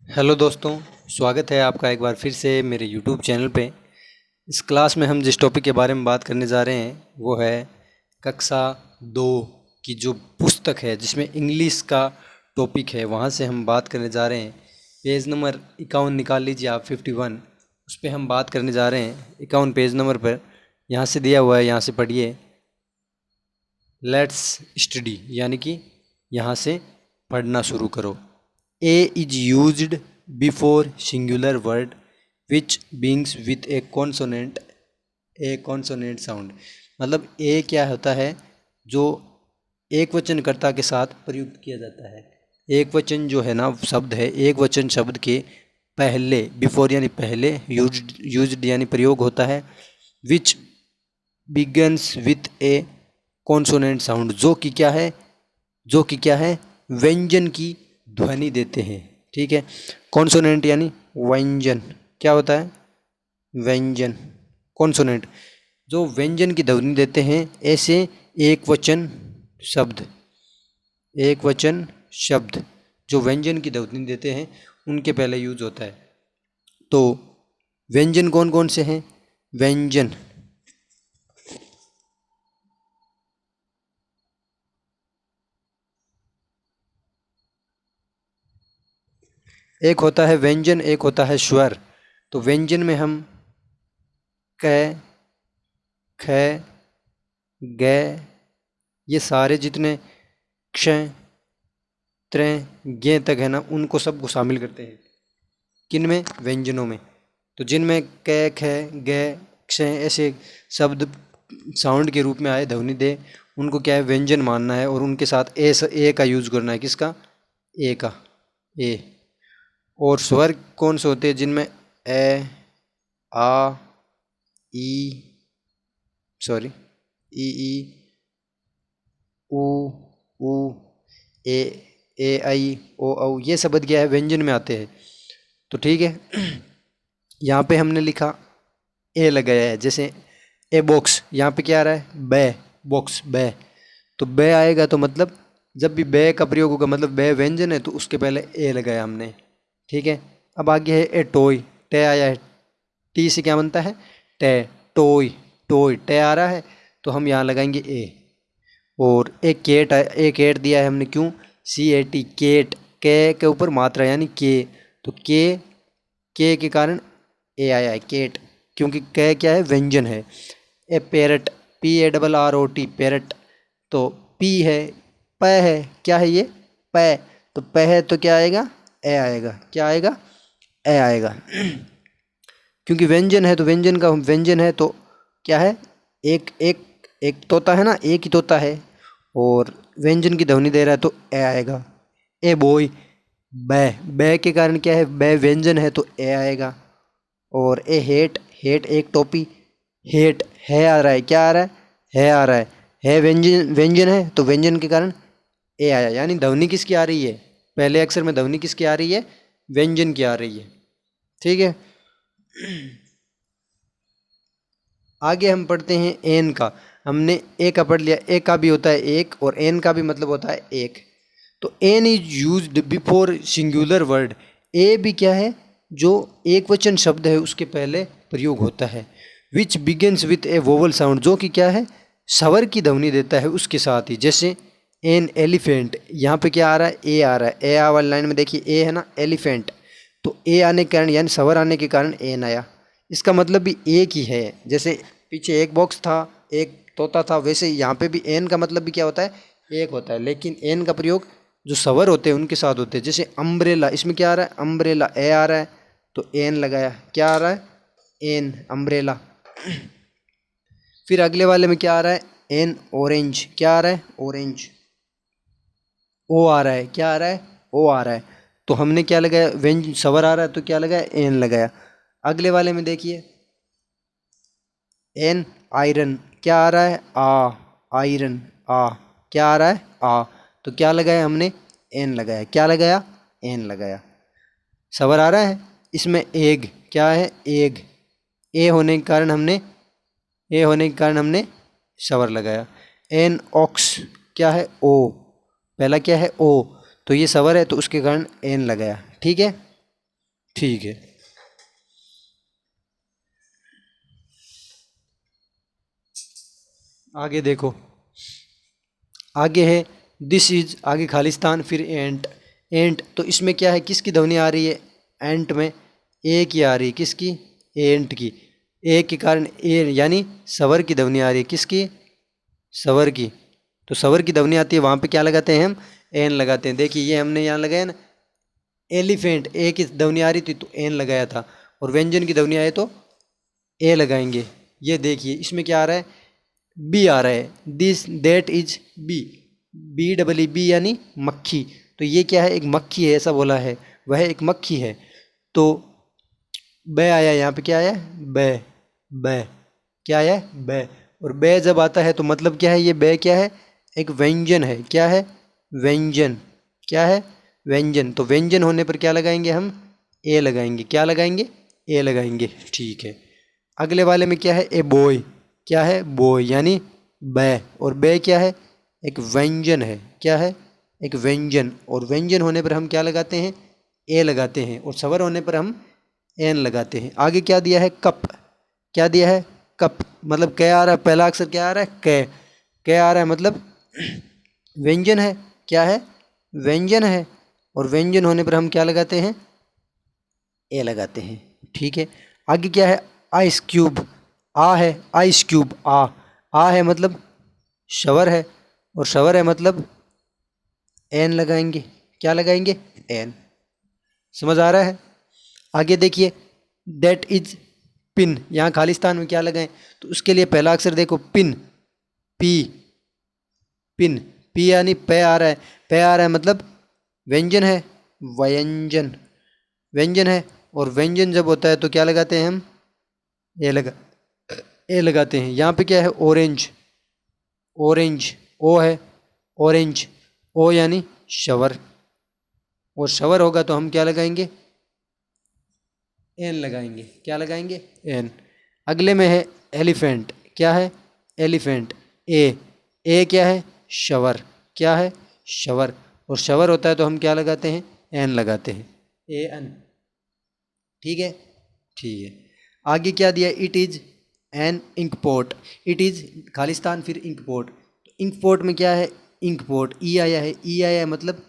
Hello दोस्तों, स्वागत है आपका एक बार फिर से मेरे यूट्यूब चैनल पे। इस क्लास में हम जिस टॉपिक के बारे में बात करने जा रहे हैं वो है कक्षा 2 की जो पुस्तक है जिसमें इंग्लिश का टॉपिक है, वहाँ से हम बात करने जा रहे हैं। पेज नंबर 51 निकाल लीजिए आप, 51 उस पर हम बात करने जा रहे हैं। 51 पेज नंबर पर यहाँ से दिया हुआ है, यहाँ से पढ़िए। लेट्स स्टडी, यानी कि यहाँ से पढ़ना शुरू करो। A is used before singular word which begins with a consonant sound। मतलब A क्या होता है जो एक वचन कर्ता के साथ प्रयुक्त किया जाता है। एक वचन जो है ना शब्द है, एक वचन शब्द के पहले, बिफोर यानी पहले, यूज्ड यानी प्रयोग होता है, which begins with a consonant sound, जो कि क्या है व्यंजन की ध्वनि देते हैं। ठीक है, कॉन्सोनेंट यानी व्यंजन, क्या होता है व्यंजन, कॉन्सोनेंट जो व्यंजन की ध्वनि देते हैं। ऐसे एक वचन शब्द जो व्यंजन की ध्वनि देते हैं उनके पहले यूज होता है। तो व्यंजन कौन कौन से हैं? व्यंजन एक होता है व्यंजन, एक होता है स्वर। तो व्यंजन में हम क, ख, ग, ये सारे जितने क्ष, त्र, ज्ञ तक है ना, उनको सबको शामिल करते हैं। किन में? व्यंजनों में। तो जिनमें क, ख, ग, क्ष ऐसे शब्द साउंड के रूप में आए, ध्वनि दे, उनको क्या है व्यंजन मानना है और उनके साथ ए का यूज करना है। किसका? ए का, ए। और स्वर कौन से होते हैं? जिनमें ए, आ, ई, उ, ए, आई, ओ, औ, ये शब्द क्या है व्यंजन में आते हैं। तो ठीक है, यहाँ पे हमने लिखा ए लगाया है। जैसे ए बॉक्स, यहाँ पे क्या आ रहा है? बै, बॉक्स, बै। तो बै आएगा तो मतलब जब भी बै का प्रयोग होगा मतलब बै व्यंजन है, तो उसके पहले ए लगाया हमने। ठीक है, अब आगे है ए टॉय, टे आया है, टी से क्या बनता है? टे, टॉय, टॉय, टे आ रहा है तो हम यहाँ लगाएंगे ए। और एक केट दिया है हमने, क्यों? CAT, केट, के ऊपर मात्रा यानी के, तो के के कारण ए आया है, केट, क्योंकि के क्या है? व्यंजन है। ए पैरट, PARROT, पैरट, तो पी है, प है, क्या है ये? प, तो प है तो क्या आएगा? ए आएगा। क्या आएगा? ए आएगा। क्योंकि व्यंजन है तो व्यंजन का व्यंजन है तो क्या है? एक एक एक तोता है ना, एक ही तोता है और व्यंजन की ध्वनि दे रहा है तो ए आएगा। ए बॉय, बै, बै के कारण क्या है? बै व्यंजन है तो ए आएगा। और ए हेट, हेट एक टोपी, हेट, है आ रहा है, क्या आ रहा है? है आ रहा है व्यंजन है तो व्यंजन के कारण ए आया। यानी ध्वनि किसकी आ रही है? पहले अक्षर में ध्वनि किसकी आ रही है? व्यंजन की आ रही है। ठीक है, आगे हम पढ़ते हैं एन का। हमने ए का पढ़ लिया, ए का भी होता है एक और एन का भी मतलब होता है एक। तो an is used before singular word, a भी क्या है? जो एक वचन शब्द है उसके पहले प्रयोग होता है। Which begins with a vowel sound, जो कि क्या है? स्वर की ध्वनि देता है उसके साथ ही। जैसे एन एलिफेंट, यहाँ पे क्या आ रहा है? ए आ रहा है। ए आ वाली लाइन में देखिए ए है ना, एलिफेंट, तो ए आने के कारण यानी स्वर आने के कारण एन आया। इसका मतलब भी एक ही है। जैसे पीछे एक बॉक्स था, एक तोता था, वैसे यहाँ पे भी एन का मतलब भी क्या होता है? एक होता है। लेकिन एन का प्रयोग जो स्वर होते हैं उनके साथ होते हैं। जैसे अम्ब्रेला, इसमें क्या आ रहा है? अम्ब्रेला, ए आ रहा है तो एन लगाया, क्या आ रहा है? An, umbrella. फिर अगले वाले में क्या आ रहा है? एन ऑरेंज, क्या आ रहा है? ऑरेंज। ओ आ रहा है, क्या आ रहा है? ओ आ रहा है, तो हमने क्या लगाया? व्यंजन, स्वर आ रहा है तो क्या लगाया? एन लगाया। अगले वाले में देखिए एन आयरन, क्या आ रहा है? आ, आयरन, आ, क्या आ रहा है? आ, तो क्या लगाया हमने? एन लगाया। क्या लगाया? एन लगाया। स्वर आ रहा है। इसमें एग, क्या है? एग, ए होने के कारण हमने स्वर लगाया। एन ऑक्स, क्या है? ओ, पहला क्या है? ओ, तो ये स्वर है तो उसके कारण एन लगाया। ठीक है, ठीक है। आगे देखो, आगे है दिस इज, आगे खालिस्तान, फिर एंट। एंट तो इसमें क्या है, किसकी ध्वनि आ रही है, एंट में ए की आ रही है, किसकी, एंट की। ए के कारण ए यानी स्वर की ध्वनि आ रही है, किसकी, स्वर की। तो स्वर की ध्वनि आती है, वहाँ पे क्या लगाते हैं हम, एन लगाते हैं। देखिए ये हमने यहाँ लगाया ना, एलिफेंट, ए की ध्वनि आ रही थी तो एन लगाया था, और व्यंजन की ध्वनि आए तो ए लगाएंगे। ये देखिए इसमें क्या आ रहा है, बी आ रहा है, this that is B, B double E B यानी मक्खी। तो ये क्या है, एक मक्खी है, ऐसा बोला है, वह एक मक्खी है। तो ब आया, यहाँ पे क्या आया, ब, ब क्या आया, ब। और ब जब आता है तो मतलब क्या है, ये ब क्या है, एक व्यंजन है। क्या है, व्यंजन। क्या है, व्यंजन। तो व्यंजन होने पर क्या लगाएंगे हम, ए लगाएंगे। क्या लगाएंगे, ए लगाएंगे। ठीक है। अगले वाले में क्या है, ए बॉय। क्या है, बॉय यानी ब, और ब क्या है, एक व्यंजन है। क्या है, एक व्यंजन। और व्यंजन होने पर हम क्या लगाते हैं, ए लगाते हैं, और स्वर होने पर हम एन लगाते हैं। आगे क्या दिया है, कप। क्या दिया है, कप। मतलब क्या आ रहा है, पहला अक्षर क्या आ रहा है, क। क्या आ रहा है, मतलब व्यंजन है। क्या है, व्यंजन है। और व्यंजन होने पर हम क्या लगाते हैं, ए लगाते हैं। ठीक है। आगे क्या है, आइस क्यूब। आ है, आइस क्यूब, आ है मतलब शवर है, और शवर है मतलब एन लगाएंगे। क्या लगाएंगे, एन। समझ आ रहा है। आगे देखिए, दैट इज पिन, यहाँ खालिस्तान में क्या लगाएं, तो उसके लिए पहला अक्षर देखो, पिन, पी, पिन, पी यानी पे आ रहा है। पे आ रहा है मतलब व्यंजन है, व्यंजन, व्यंजन है। और व्यंजन जब होता है तो क्या लगाते हैं हम, ए लगा, ए लगाते हैं। यहाँ पे क्या है, ऑरेंज, ऑरेंज, ओ है, ऑरेंज, ओ यानी शवर, और शवर होगा तो हम क्या लगाएंगे, एन लगाएंगे। क्या लगाएंगे, एन। अगले में है एलिफेंट। क्या है, एलिफेंट, ए क्या है, शवर। क्या है, शवर। और शवर होता है तो हम क्या लगाते हैं, एन लगाते हैं, ए एन। ठीक है। ठीक है। आगे क्या दिया, it is an ink pot. It is Khalistan, फिर इंक पोट। तो इंक पोट में क्या है, इंक पोट, ई आया है, ई आया है मतलब,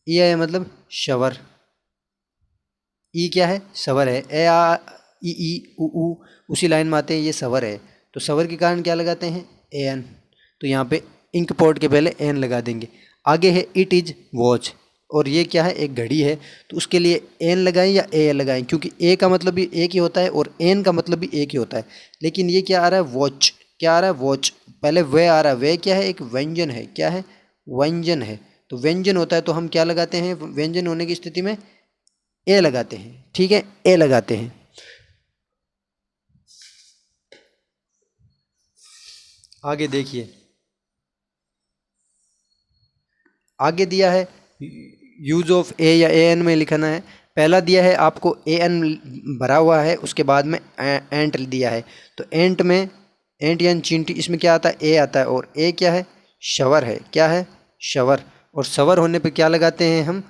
ई आया मतलब शवर। ई क्या है, सवर है। ए आ ई उ उसी लाइन में आते हैं, ये सवर है। तो सवर के कारण क्या लगाते हैं, ए एन। तो यहाँ पे इंक पोर्ट के पहले एन लगा देंगे। आगे है इट इज वॉच, और ये क्या है, एक घड़ी है। तो उसके लिए एन लगाएं या ए लगाएं, क्योंकि ए का मतलब भी एक ही होता है और एन का मतलब भी एक ही होता है। लेकिन ये क्या आ रहा है, वॉच। क्या आ रहा है, वॉच। पहले वे आ रहा है, वे क्या है, एक व्यंजन है। क्या है, व्यंजन है। तो व्यंजन होता है तो हम क्या लगाते हैं, व्यंजन होने की स्थिति में ए लगाते हैं। ठीक है, ए लगाते हैं। आगे देखिए, आगे दिया है यूज ऑफ ए या ए एन में लिखना है। पहला दिया है आपको ए एन भरा हुआ है, उसके बाद में एंट दिया है। तो एंट में, एंट यानी चींटी, इसमें क्या आता है, ए आता है, और ए क्या है, शवर है। क्या है, शवर। और शवर होने पे क्या लगाते हैं हम,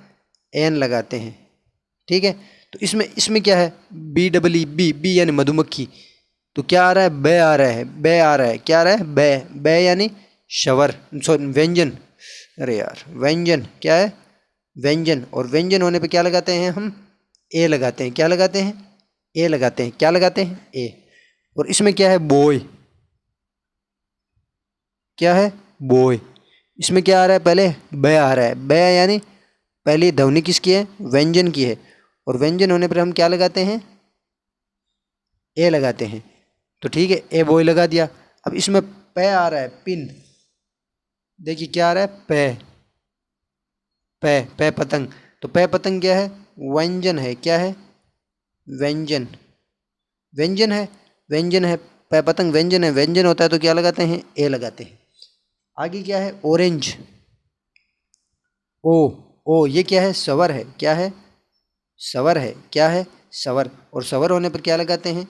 एन लगाते हैं। ठीक है। तो इसमें इसमें क्या है, B double E B, B यानी मधुमक्खी। तो क्या आ रहा है, ब आ रहा है, ब आ रहा है। क्या आ रहा है, ब, ब यानी शवर, सॉरी व्यंजन। अरे यार, व्यंजन। क्या है, व्यंजन। और व्यंजन होने पे क्या लगाते हैं हम, ए लगाते हैं। क्या लगाते हैं, ए लगाते हैं। क्या लगाते हैं, ए। और इसमें क्या है, बॉय। क्या है, बॉय। इसमें क्या आ रहा है, पहले ब आ रहा है, ब यानी पहली ध्वनि किसकी है, व्यंजन की है। और व्यंजन होने पर हम क्या लगाते हैं, ए लगाते हैं। तो ठीक है, ए बॉय लगा दिया। अब इसमें पे आ रहा है, पिन। देखिए क्या आ रहा है, पे, पे, पे पतंग। तो पे पतंग क्या है, व्यंजन है। क्या है, व्यंजन, व्यंजन है, व्यंजन है। पे पतंग व्यंजन है, व्यंजन होता है तो क्या लगाते हैं, ए लगाते हैं। आगे क्या है, ऑरेंज, ओ, ओ ये क्या है, सवर है। क्या है, सवर है। क्या है, सवर। और सवर होने पर क्या लगाते हैं,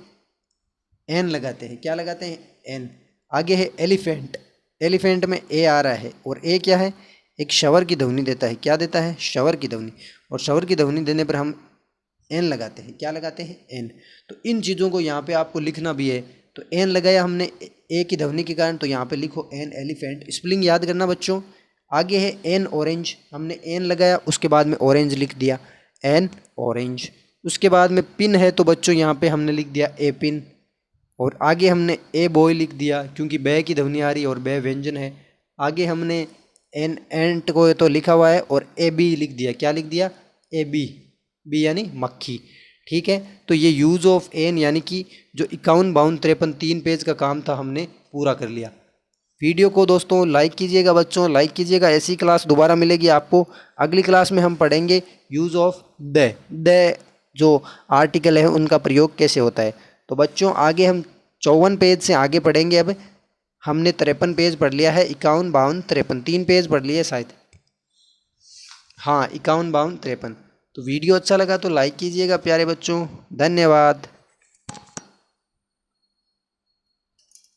एन लगाते हैं। क्या लगाते हैं, एन। आगे है एलिफेंट। एलिफेंट में ए आ रहा है, और ए क्या है, एक शवर की ध्वनि देता है। क्या देता है, शवर की ध्वनि। और शवर की ध्वनि देने पर हम एन लगाते हैं। क्या लगाते हैं? एन। तो इन चीज़ों को यहाँ पे आपको लिखना भी है। तो एन लगाया हमने ए की ध्वनि के कारण, तो यहाँ पे लिखो एन एलिफेंट। स्पेलिंग याद करना बच्चों। आगे है एन ऑरेंज, हमने एन लगाया, उसके बाद में ऑरेंज लिख दिया, एन ऑरेंज। उसके बाद में पिन है, तो बच्चों यहाँ पे हमने लिख दिया ए पिन। और आगे हमने ए बॉय लिख दिया, क्योंकि बै की ध्वनि आ रही है और बै व्यंजन है। आगे हमने एन एंट को तो लिखा हुआ है और ए बी लिख दिया। क्या लिख दिया? ए बी, बी यानी मक्खी। ठीक है, तो ये यूज़ ऑफ एन यानी कि जो 51, 52, 53 3 पेज का काम था हमने पूरा कर लिया। वीडियो को दोस्तों लाइक कीजिएगा बच्चों, लाइक कीजिएगा। ऐसी क्लास दोबारा मिलेगी आपको। अगली क्लास में हम पढ़ेंगे यूज़ ऑफ द जो आर्टिकल है उनका प्रयोग कैसे होता है। तो बच्चों आगे हम 54 पेज से आगे पढ़ेंगे। अब हमने 53 पेज पढ़ लिया है, 51, 52, 53 3 पेज पढ़ लिए शायद। हाँ, 51, 52, 53। तो वीडियो अच्छा लगा तो लाइक कीजिएगा प्यारे बच्चों। धन्यवाद।